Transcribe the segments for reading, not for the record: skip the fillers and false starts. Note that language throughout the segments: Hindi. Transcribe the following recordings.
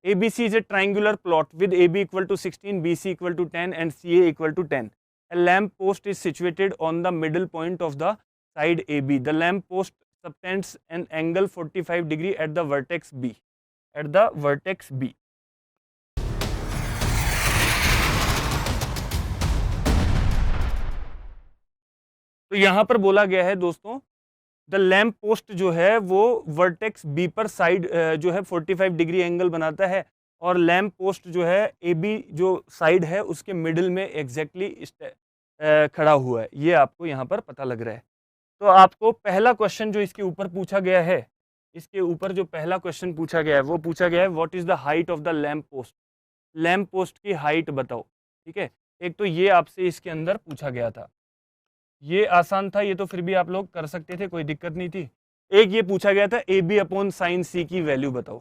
ABC is a triangular plot with AB equal to 16, BC equal to 10 and CA equal to 10. A lamp post is situated on the middle point of the side AB. The lamp post subtends an angle 45 degree at the vertex B. At the vertex B. तो यहां पर बोला गया है दोस्तों, द लैम्प पोस्ट जो है वो वर्टेक्स बी पर साइड जो है 45 डिग्री एंगल बनाता है, और लैम्प पोस्ट जो है ए बी जो साइड है उसके मिडिल में एग्जैक्टली खड़ा हुआ है। ये आपको यहाँ पर पता लग रहा है। तो आपको पहला क्वेश्चन जो इसके ऊपर पूछा गया है, इसके ऊपर जो पहला क्वेश्चन पूछा गया है वो पूछा गया है what is the height of the lamp post. Lamp post की हाइट बताओ। ठीक है, एक तो ये आपसे इसके अंदर पूछा गया था, ये आसान था, ये तो फिर भी आप लोग कर सकते थे, कोई दिक्कत नहीं थी। एक ये पूछा गया था ए बी अपॉन साइन सी की वैल्यू बताओ,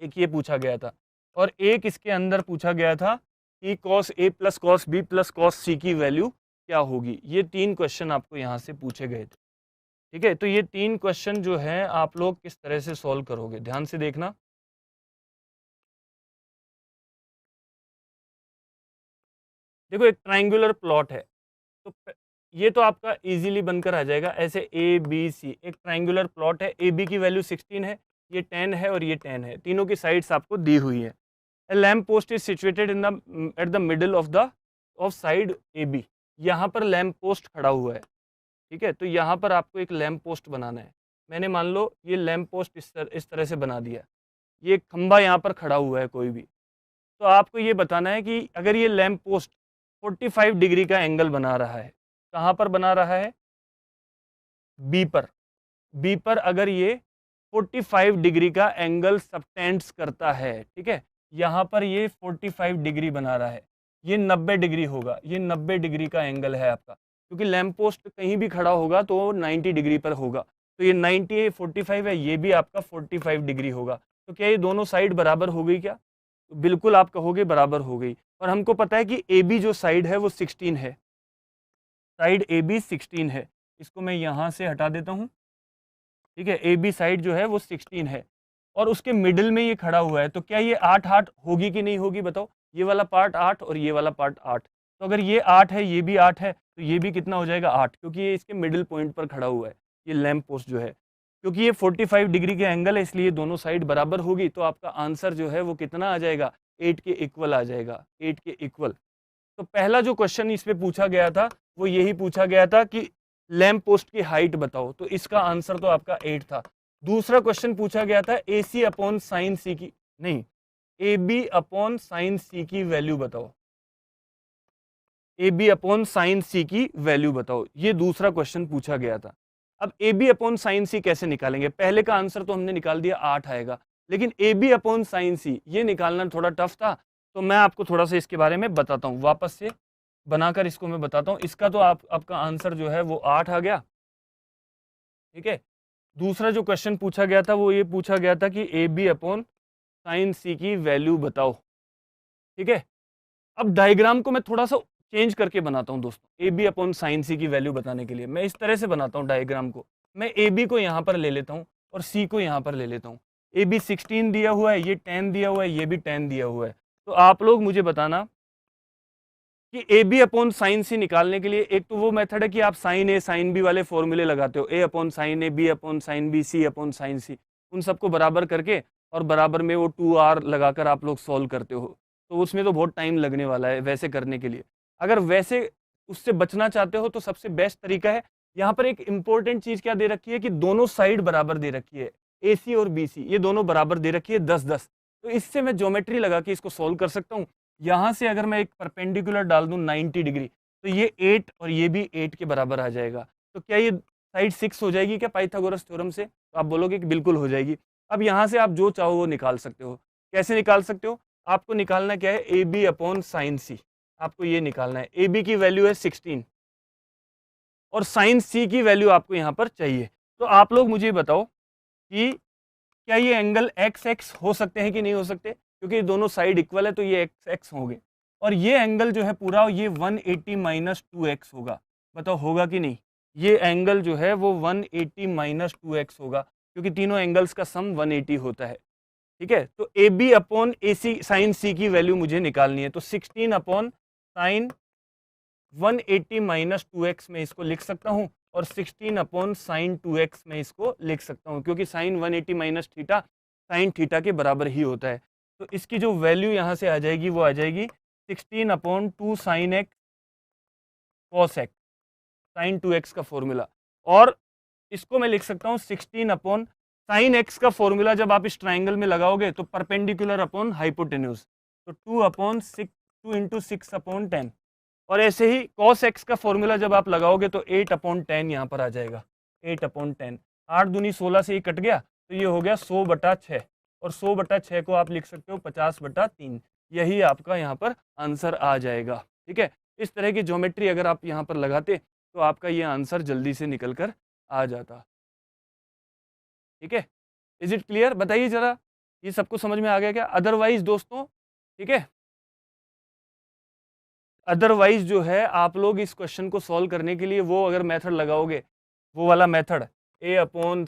एक ये पूछा गया था, और एक इसके अंदर पूछा गया था कि cos A plus cos B plus cos C की वैल्यू क्या होगी। ये 3 क्वेश्चन आपको यहाँ से पूछे गए थे। ठीक है, तो ये 3 क्वेश्चन जो है आप लोग किस तरह से सॉल्व करोगे, ध्यान से देखना। देखो एक ट्राइंगुलर प्लॉट है, तो ये तो आपका इजीली बनकर आ जाएगा। ऐसे ए बी सी एक ट्राइंगुलर प्लॉट है, ए बी की वैल्यू 16 है, ये 10 है और ये 10 है, तीनों की साइड्स आपको दी हुई है। A lamp post is situated in the at the middle of side A B. यहाँ पर लैम्प पोस्ट खड़ा हुआ है। ठीक है, तो यहाँ पर आपको एक लैम्प पोस्ट बनाना है। मैंने मान लो ये लैम्प पोस्ट इस तरह से बना दिया, ये खंबा यहाँ पर खड़ा हुआ है कोई भी, तो आपको ये बताना है कि अगर ये लैम्प पोस्ट 45 डिग्री का एंगल बना रहा है, कहाँ पर बना रहा है, बी पर, बी पर अगर ये 45 डिग्री का एंगल सबटेंड्स करता है, ठीक है, यहाँ पर ये 45 डिग्री बना रहा है, ये 90 डिग्री होगा, ये 90 डिग्री का एंगल है आपका, क्योंकि लैम्प पोस्ट कहीं भी खड़ा होगा तो 90 डिग्री पर होगा, तो ये 90 45 है, ये भी आपका 45 डिग्री होगा। तो क्या ये दोनों साइड बराबर हो गई क्या? तो बिल्कुल आप कहोगे बराबर हो गई। और हमको पता है कि ए बी जो साइड है वो 16 है, साइड ए बी 16 है, इसको मैं यहाँ से हटा देता हूँ। ठीक है, ए बी साइड जो है वो 16 है और उसके मिडिल में ये खड़ा हुआ है, तो क्या ये 8 8 होगी कि नहीं होगी बताओ? ये वाला पार्ट 8 और ये वाला पार्ट 8, तो अगर ये 8 है ये भी 8 है तो ये भी कितना हो जाएगा 8, क्योंकि ये इसके मिडिल पॉइंट पर खड़ा हुआ है ये लैम्प पोस्ट जो है। क्योंकि ये 45 डिग्री के एंगल है इसलिए दोनों साइड बराबर होगी, तो आपका आंसर जो है वो कितना आ जाएगा, 8 के इक्वल आ जाएगा, 8 के इक्वल। तो पहला जो क्वेश्चन इस पे पूछा गया था वो यही पूछा गया था कि लैम्प पोस्ट की हाइट बताओ, तो इसका आंसर तो आपका 8 था। दूसरा क्वेश्चन पूछा गया था ए सी अपॉन साइन सी की, नहीं, ए बी अपॉन साइन सी की वैल्यू बताओ, ए बी अपॉन साइन सी की वैल्यू बताओ, ये दूसरा क्वेश्चन पूछा गया था। अब ए बी अपॉन साइन सी कैसे निकालेंगे? पहले का आंसर तो हमने निकाल दिया 8 आएगा, लेकिन ए बी अपॉन साइन सी ये निकालना थोड़ा टफ था, तो मैं आपको थोड़ा सा इसके बारे में बताता हूँ, वापस से बनाकर इसको मैं बताता हूँ। इसका तो आपका आंसर जो है वो 8 आ गया। ठीक है, दूसरा जो क्वेश्चन पूछा गया था वो ये पूछा गया था कि ए बी अपॉन साइन सी की वैल्यू बताओ। ठीक है, अब डायग्राम को मैं थोड़ा सा चेंज करके बनाता हूँ दोस्तों, ए बी अपॉन साइन सी की वैल्यू बताने के लिए मैं इस तरह से बनाता हूँ डायग्राम को। मैं ए बी को यहाँ पर ले लेता हूँ और सी को यहाँ पर ले लेता हूँ। ए बी 16 दिया हुआ है, ये 10 दिया हुआ है, ये भी 10 दिया हुआ है। तो आप लोग मुझे बताना कि ए बी अपॉन साइन सी निकालने के लिए एक तो वो मेथड है कि आप साइन ए साइन बी वाले फॉर्मूले लगाते हो, ए अपॉन साइन ए, बी अपॉन साइन बी, सी अपॉन साइन सी, उन सबको बराबर करके और बराबर में वो 2r लगाकर आप लोग सॉल्व करते हो, तो उसमें तो बहुत टाइम लगने वाला है वैसे करने के लिए। अगर वैसे उससे बचना चाहते हो तो सबसे बेस्ट तरीका है, यहाँ पर एक इंपॉर्टेंट चीज़ क्या दे रखी है कि दोनों साइड बराबर दे रखी है, ए सी और बी सी ये दोनों बराबर दे रखी है 10-10, तो इससे मैं ज्योमेट्री लगा के इसको सॉल्व कर सकता हूँ। यहाँ से अगर मैं एक परपेंडिकुलर डाल दूँ 90 डिग्री, तो ये 8 और ये भी 8 के बराबर आ जाएगा। तो क्या ये साइड 6 हो जाएगी क्या पाइथागोरस थ्योरम से? तो आप बोलोगे कि बिल्कुल हो जाएगी। अब यहाँ से आप जो चाहो वो निकाल सकते हो। कैसे निकाल सकते हो? आपको निकालना क्या है, ए बी अपॉन साइन सी, आपको ये निकालना है। ए बी की वैल्यू है 16 और साइन सी की वैल्यू आपको यहाँ पर चाहिए। तो आप लोग मुझे बताओ कि क्या ये एंगल एक्स एक्स हो सकते हैं कि नहीं हो सकते? क्योंकि दोनों साइड इक्वल है तो ये एक्स एक्स होंगे, और ये एंगल जो है पूरा ये 180 माइनस 2x होगा। बताओ होगा कि नहीं? ये एंगल जो है वो 180 माइनस 2x होगा, क्योंकि तीनों एंगल्स का सम 180 होता है। ठीक है, तो A B upon A C sine C की वैल्यू मुझे निकालनी है। तो 16 अपॉन साइन 180 माइनस 2x में इसको लिख सकता हूँ, और 16 अपॉन साइन 2x में इसको लिख सकता हूँ, क्योंकि sine 180 minus theta sine theta के बराबर ही होता है। तो इसकी जो वैल्यू यहाँ से आ जाएगी वो आ जाएगी 16 upon 2 sine x cos x, sine 2x का फॉर्मूला। और इसको मैं लिख सकता हूँ 16 अपॉन साइन एक्स का फॉर्मूला जब आप इस ट्राइंगल में लगाओगे तो परपेंडिकुलर अपॉन हाइपोटेन्यूज, तो 2 अपॉन 6 2 इंटू 6 अपॉन 10। और ऐसे ही कॉस एक्स का फॉर्मूला जब आप लगाओगे तो 8 अपॉन 10 यहाँ पर आ जाएगा, 8 अपॉन 10। 8 दूनी 16 से ये कट गया, तो ये हो गया 100/6, और 100/6 को आप लिख सकते हो 50/3। यही आपका यहाँ पर आंसर आ जाएगा। ठीक है, इस तरह की ज्योमेट्री अगर आप यहाँ पर लगाते तो आपका ये आंसर जल्दी से निकल कर आ जाता। ठीक है, इज इट क्लियर? बताइए जरा, ये सबको समझ में आ गया क्या? अदरवाइज दोस्तों, ठीक है, अदरवाइज जो है आप लोग इस क्वेश्चन को सॉल्व करने के लिए वो अगर मेथड लगाओगे, वो वाला मेथड ए अपॉन,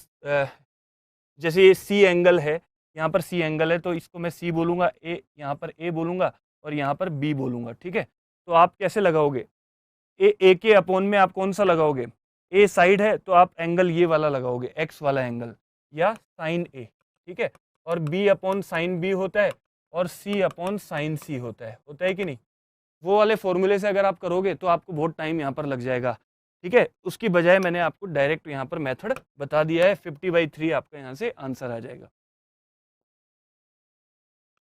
जैसे ये सी एंगल है, यहाँ पर सी एंगल है तो इसको मैं सी बोलूँगा, ए यहाँ पर ए बोलूँगा और यहाँ पर बी बोलूँगा। ठीक है, तो आप कैसे लगाओगे? ए के अपॉन में आप कौन सा लगाओगे? ए साइड है तो आप एंगल ये वाला लगाओगे, एक्स वाला एंगल या साइन ए। ठीक है, और बी अपॉन साइन बी होता है और सी अपॉन साइन सी होता है कि नहीं? वो वाले फॉर्मूले से अगर आप करोगे तो आपको बहुत टाइम यहाँ पर लग जाएगा। ठीक है, उसकी बजाय मैंने आपको डायरेक्ट यहाँ पर मेथड बता दिया है, 50/3 आपका यहाँ से आंसर आ जाएगा।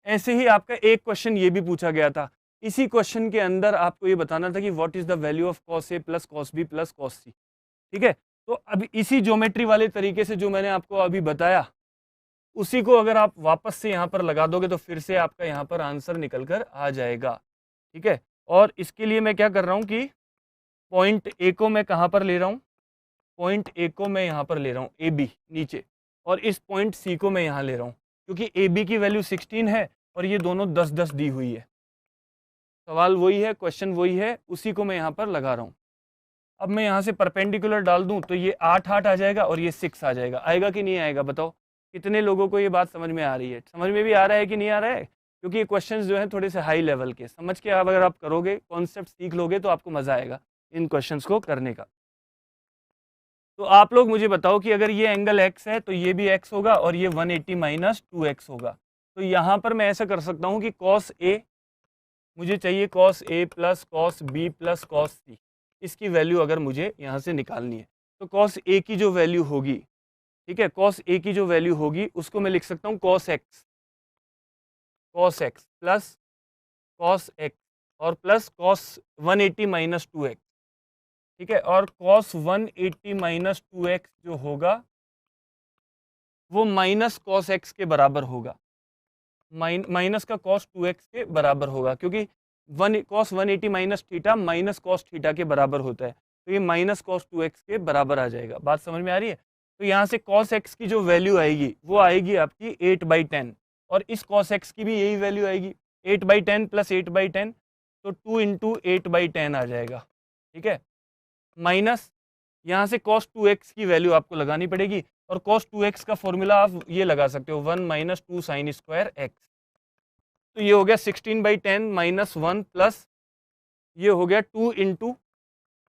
ऐसे ही आपका एक क्वेश्चन ये भी पूछा गया था, इसी क्वेश्चन के अंदर आपको ये बताना था कि what is the value of cos A plus cos B plus cos C. ठीक है, तो अभी इसी ज्योमेट्री वाले तरीके से जो मैंने आपको अभी बताया, उसी को अगर आप वापस से यहाँ पर लगा दोगे तो फिर से आपका यहाँ पर आंसर निकल कर आ जाएगा। ठीक है, और इसके लिए मैं क्या कर रहा हूँ कि पॉइंट ए को मैं कहाँ पर ले रहा हूँ, पॉइंट ए को मैं यहाँ पर ले रहा हूँ, ए बी नीचे, और इस पॉइंट सी को मैं यहाँ ले रहा हूँ, क्योंकि ए बी की वैल्यू 16 है और ये दोनों 10-10 दी हुई है। सवाल वही है, क्वेश्चन वही है, उसी को मैं यहाँ पर लगा रहा हूँ। अब मैं यहाँ से परपेंडिकुलर डाल दूँ तो ये 8-8 आ जाएगा और ये 6 आ जाएगा। आएगा कि नहीं आएगा बताओ? कितने लोगों को ये बात समझ में आ रही है? समझ में भी आ रहा है कि नहीं आ रहा है? क्योंकि ये क्वेश्चंस जो हैं थोड़े से हाई लेवल के, समझ के अब अगर आप करोगे, कॉन्सेप्ट सीख लोगे तो आपको मज़ा आएगा इन क्वेश्चंस को करने का। तो आप लोग मुझे बताओ कि अगर ये एंगल x है तो ये भी x होगा और ये 180 माइनस 2x होगा। तो यहाँ पर मैं ऐसा कर सकता हूँ कि cos a, मुझे चाहिए cos a plus cos b plus cos c, इसकी वैल्यू अगर मुझे यहाँ से निकालनी है तो cos a की जो वैल्यू होगी, ठीक है, cos a की जो वैल्यू होगी उसको मैं लिख सकता हूँ cos x plus cos x और प्लस cos 180 माइनस 2x। ठीक है, और cos 180 माइनस 2x जो होगा वो माइनस cos x के बराबर होगा, माइनस का cos 2x के बराबर होगा, क्योंकि cos 180 minus theta minus cos theta के बराबर होता है, तो ये माइनस cos 2x के बराबर आ जाएगा। बात समझ में आ रही है? तो यहाँ से cos x की जो वैल्यू आएगी वो आएगी आपकी 8/10, और इस cos x की भी यही वैल्यू आएगी 8/10 प्लस 8/10, तो 2 इंटू 8/10 आ जाएगा। ठीक है, माइनस यहाँ से cos 2x की वैल्यू आपको लगानी पड़ेगी, और cos 2x का फॉर्मूला आप ये लगा सकते हो 1 माइनस 2 साइन स्क्वायर x। तो ये हो गया 16/10 माइनस 1 प्लस ये हो गया 2 into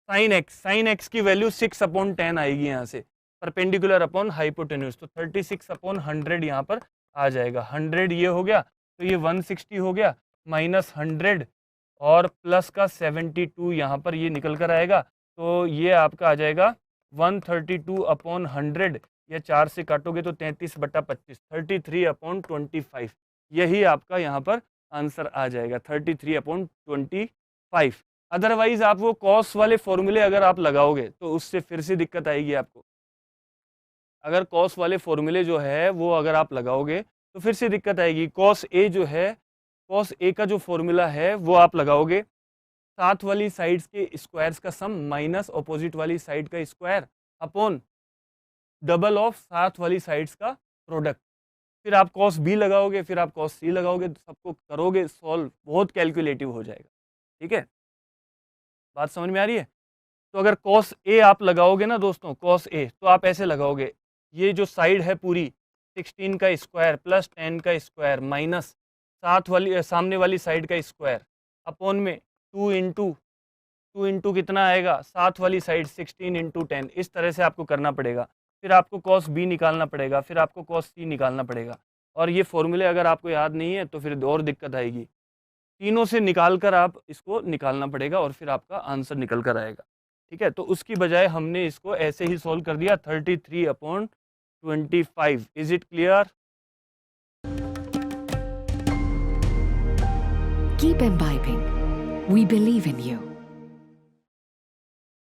sine x, sine x की वैल्यू 6/10 आएगी यहाँ से, परपेंडिकुलर अपॉन हाइपोटेन्यूज, तो 36/100 यहाँ पर आ जाएगा। 100 ये हो गया तो ये 160 हो गया, माइनस 100 और प्लस का 72 यहाँ पर ये निकल कर आएगा, तो ये आपका आ जाएगा 132/100, या 4 से काटोगे तो 33/25, 33/25। यही आपका यहाँ पर आंसर आ जाएगा 33/25। अदरवाइज आप वो कॉस वाले फॉर्मूले अगर आप लगाओगे तो उससे फिर से दिक्कत आएगी आपको। अगर कॉस वाले फॉर्मूले जो है वो अगर आप लगाओगे तो फिर से दिक्कत आएगी। कॉस ए जो है, कॉस ए का जो फॉर्मूला है वो आप लगाओगे, साथ वाली साइड्स के स्क्वायर्स का सम माइनस अपोजिट वाली साइड का स्क्वायर अपॉन डबल ऑफ साथ वाली साइड्स का प्रोडक्ट। फिर आप कॉस बी लगाओगे, फिर आप कॉस सी लगाओगे, तो सबको करोगे सॉल्व, बहुत कैलकुलेटिव हो जाएगा। ठीक है, बात समझ में आ रही है? तो अगर कॉस ए आप लगाओगे ना दोस्तों, कॉस ए, तो आप ऐसे लगाओगे, ये जो साइड है पूरी 16 का स्क्वायर प्लस 10 का स्क्वायर माइनस सामने वाली साइड का स्क्वायर अपॉन में 2 इंटू कितना आएगा, साथ वाली साइड 16 इंटू 10। इस तरह से आपको करना पड़ेगा। फिर आपको कॉस बी निकालना पड़ेगा, फिर आपको कॉस सी निकालना पड़ेगा। और ये फॉर्मूले अगर आपको याद नहीं है तो फिर और दिक्कत आएगी। तीनों से निकाल कर आप इसको निकालना पड़ेगा और फिर आपका आंसर निकल कर आएगा। ठीक है, तो उसकी बजाय हमने इसको ऐसे ही सॉल्व कर दिया 33/25। Is it clear? Keep imbibing. We believe in you.